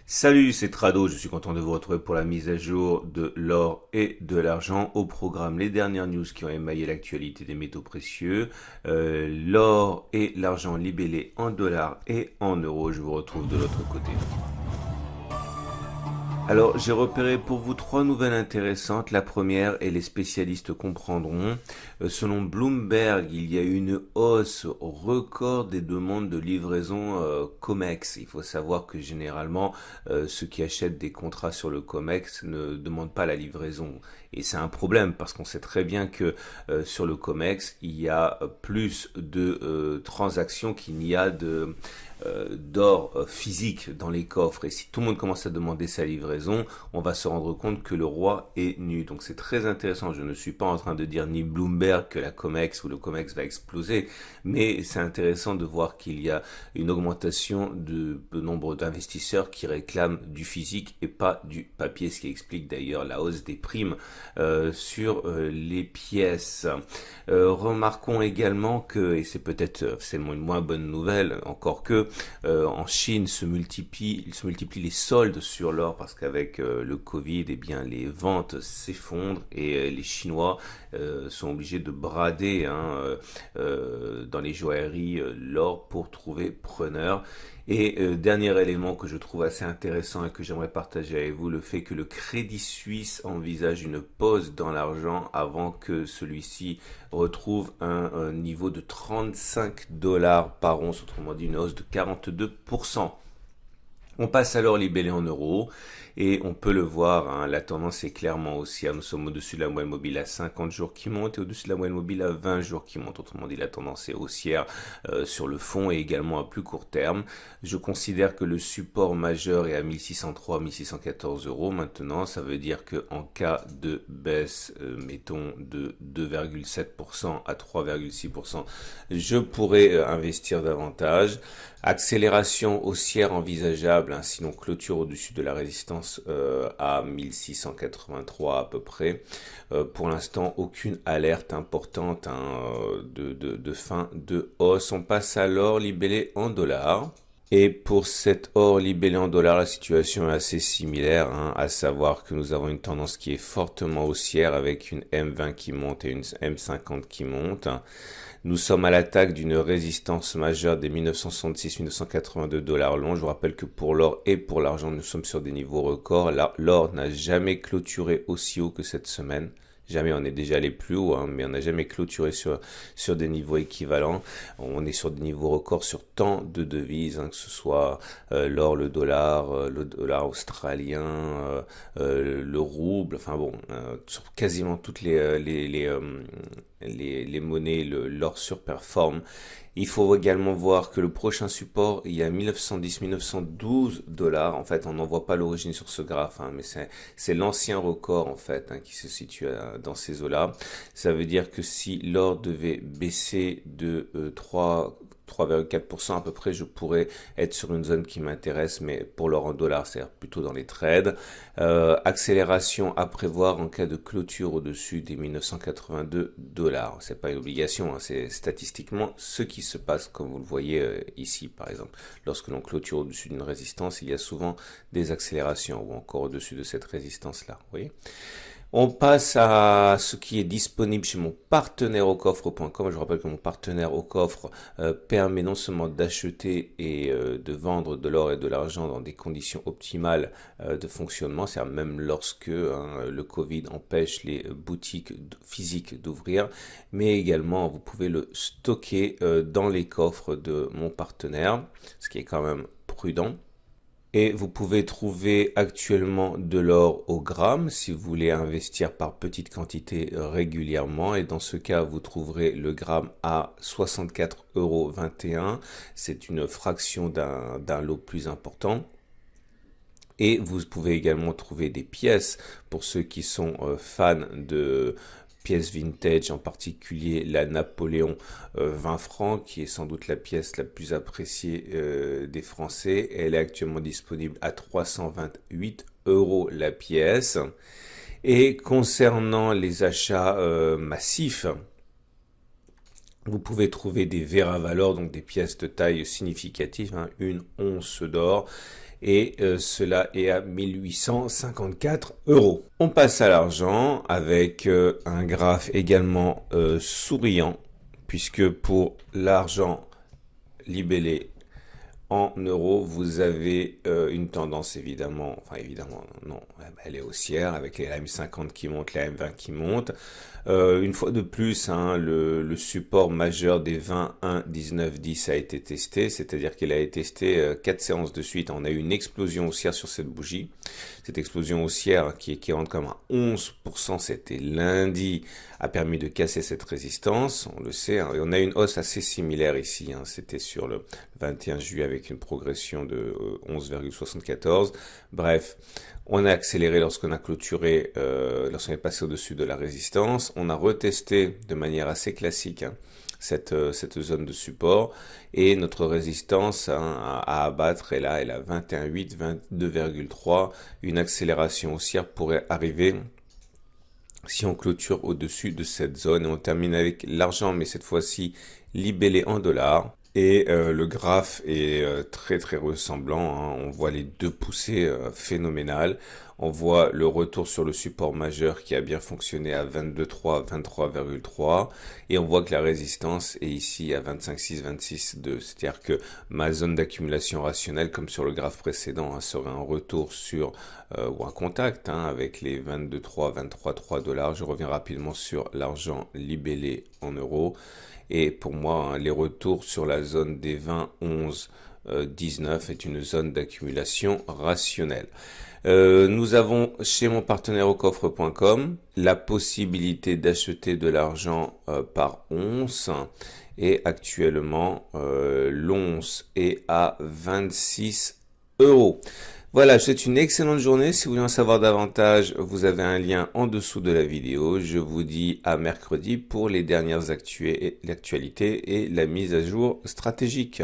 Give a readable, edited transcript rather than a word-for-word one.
Salut, c'est Trado, je suis content de vous retrouver pour la mise à jour de l'or et de l'argent. Au programme, les dernières news qui ont émaillé l'actualité des métaux précieux, l'or et l'argent libellés en dollars et en euros. Je vous retrouve de l'autre côté. Alors, j'ai repéré pour vous trois nouvelles intéressantes. La première, et les spécialistes comprendront, selon Bloomberg, il y a une hausse record des demandes de livraison COMEX. Il faut savoir que généralement, ceux qui achètent des contrats sur le COMEX ne demandent pas la livraison. Et c'est un problème parce qu'on sait très bien que sur le COMEX, il y a plus de transactions qu'il n'y a de d'or physique dans les coffres. Et si tout le monde commence à demander sa livraison, on va se rendre compte que le roi est nu. Donc c'est très intéressant. Je ne suis pas en train de dire ni Bloomberg que la COMEX ou le COMEX va exploser, mais c'est intéressant de voir qu'il y a une augmentation de nombre d'investisseurs qui réclament du physique et pas du papier, ce qui explique d'ailleurs la hausse des primes sur les pièces. Remarquons également que, et c'est peut-être c'est une moins bonne nouvelle, encore que en Chine il se multiplie les soldes sur l'or parce qu'avec le Covid, eh bien les ventes s'effondrent et les Chinois sont obligés de brader dans les joailleries l'or pour trouver preneur. Et dernier élément que je trouve assez intéressant et que j'aimerais partager avec vous, le fait que le Crédit Suisse envisage une pause dans l'argent avant que celui-ci retrouve un niveau de 35 dollars par once, autrement dit une hausse de 42%. On passe alors libellé en euros et on peut le voir, hein, la tendance est clairement haussière. Nous sommes au-dessus de la moyenne mobile à 50 jours qui monte et au-dessus de la moyenne mobile à 20 jours qui monte. Autrement dit, la tendance est haussière sur le fond et également à plus court terme. Je considère que le support majeur est à 1603, 1614 euros. Maintenant, ça veut dire que en cas de baisse, mettons de 2,7% à 3,6%, je pourrais investir davantage. Accélération haussière envisageable, hein, sinon clôture au-dessus de la résistance à 1683 à peu près. Pour l'instant, aucune alerte importante de fin de hausse. On passe alors libellé en dollars. Et pour cet or libellé en dollars, la situation est assez similaire, hein, à savoir que nous avons une tendance qui est fortement haussière avec une M20 qui monte et une M50 qui monte. Nous sommes à l'attaque d'une résistance majeure des 1966-1982 dollars long. Je vous rappelle que pour l'or et pour l'argent, nous sommes sur des niveaux records. L'or n'a jamais clôturé aussi haut que cette semaine. Jamais, on est déjà allé plus haut, hein, mais on n'a jamais clôturé sur des niveaux équivalents. On est sur des niveaux records sur tant de devises, hein, que ce soit l'or, le dollar australien, le rouble, enfin bon, sur quasiment toutes les monnaies, l'or surperforme. Il faut également voir que le prochain support, il y a 1910-1912 dollars. En fait, on n'en voit pas l'origine sur ce graphe, hein, mais c'est l'ancien record, en fait, hein, qui se situe dans ces eaux-là. Ça veut dire que si l'or devait baisser de 3,4% à peu près, je pourrais être sur une zone qui m'intéresse, mais pour l'or en dollars, c'est-à-dire plutôt dans les trades. Accélération à prévoir en cas de clôture au-dessus des 1982 dollars. C'est pas une obligation, hein, c'est statistiquement ce qui se passe, comme vous le voyez ici, par exemple. Lorsque l'on clôture au-dessus d'une résistance, il y a souvent des accélérations, ou encore au-dessus de cette résistance-là. Vous voyez ? On passe à ce qui est disponible chez mon partenaire au coffre.com. Je vous rappelle que mon partenaire au coffre permet non seulement d'acheter et de vendre de l'or et de l'argent dans des conditions optimales de fonctionnement, c'est-à-dire même lorsque le Covid empêche les boutiques physiques d'ouvrir, mais également vous pouvez le stocker dans les coffres de mon partenaire, ce qui est quand même prudent. Et vous pouvez trouver actuellement de l'or au gramme si vous voulez investir par petite quantité régulièrement. Et dans ce cas, vous trouverez le gramme à 64,21 €. C'est une fraction d'un lot plus important. Et vous pouvez également trouver des pièces pour ceux qui sont fans de pièces vintage, en particulier la Napoléon 20 francs, qui est sans doute la pièce la plus appréciée des Français. Elle est actuellement disponible à 328 € la pièce. Et concernant les achats massifs, vous pouvez trouver des Vera Valor, donc des pièces de taille significative, hein, une once d'or. et cela est à 1854 euros. On passe à l'argent avec un graphe également souriant, puisque pour l'argent libellé en euros, vous avez une tendance évidemment, non, elle est haussière avec les M50 qui montent, la M20 qui monte. Une fois de plus, hein, le support majeur des 20, 1, 19, 10 a été testé, c'est-à-dire qu'il a été testé 4 séances de suite. On a eu une explosion haussière sur cette bougie. Cette explosion haussière qui rentre comme à 11%, c'était lundi, a permis de casser cette résistance, on le sait, hein, et on a une hausse assez similaire ici, hein, c'était sur le 21 juillet avec une progression de 11,74. Bref, on a accéléré lorsqu'on a clôturé, lorsqu'on est passé au-dessus de la résistance. On a retesté de manière assez classique, hein, cette zone de support, et notre résistance, hein, à abattre est là, elle a 21,8, 22,3. Une accélération haussière pourrait arriver si on clôture au-dessus de cette zone. Et on termine avec l'argent, mais cette fois-ci libellé en dollars. Et le graphe est très très ressemblant, hein. On voit les deux poussées phénoménales. On voit le retour sur le support majeur qui a bien fonctionné à 22,3, 23,3. Et on voit que la résistance est ici à 25,6, 26,2. C'est-à-dire que ma zone d'accumulation rationnelle, comme sur le graphe précédent, hein, serait un retour sur, ou un contact, hein, avec les 22,3, 23,3 dollars. Je reviens rapidement sur l'argent libellé en euros. Et pour moi, hein, les retours sur la zone des 20, 11, 19 est une zone d'accumulation rationnelle. Nous avons chez mon partenaire au coffre.com la possibilité d'acheter de l'argent par once, et actuellement l'once est à 26 euros. Voilà, je vous souhaite une excellente journée. Si vous voulez en savoir davantage, vous avez un lien en dessous de la vidéo. Je vous dis à mercredi pour les dernières actualités et la mise à jour stratégique.